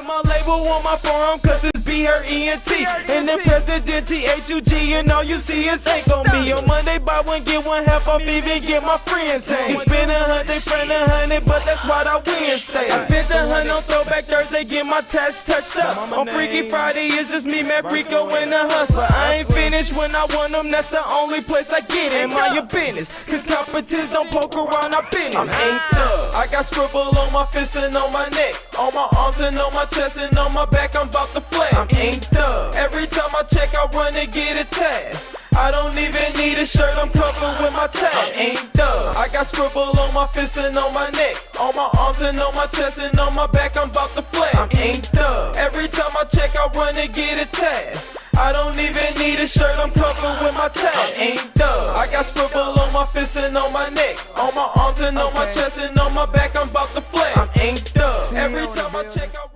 With my label on my forearm, cause it's B-R-E-N-T. And then President T-H-U-G, and all you see is ain't gon' be. On Monday, buy one, get one half off, even get my friends saying. You spend 100, friend 100, but that's what I win stay. I spent 100 on Throwback Thursday, get my tats touched up. On Freaky Friday, it's just me, Matt Rico, and the Hustler. I ain't finished when I want them, that's the only place I get in. Mind your business, cause competitors don't poke around our business. I'm inked up. I got scribble on my fist and on my neck, on my arms and on my chest and on my back, I'm about to flex. I'm inked up. Every time I check, I run and get a tag. I don't even need a shirt, I'm covered with my tag. I'm inked up. I got scribble on my fist and on my neck, on my arms and on my chest and on my back, I'm about to flex. I'm inked up. Every time I check, I run and get a tag. I don't even need a shirt, I'm covered with my tag. I'm inked up. I got scribble on my fist and on my neck, on my arms and on my chest and on my back, I'm about to flex. I'm inked up. Every time I check, I run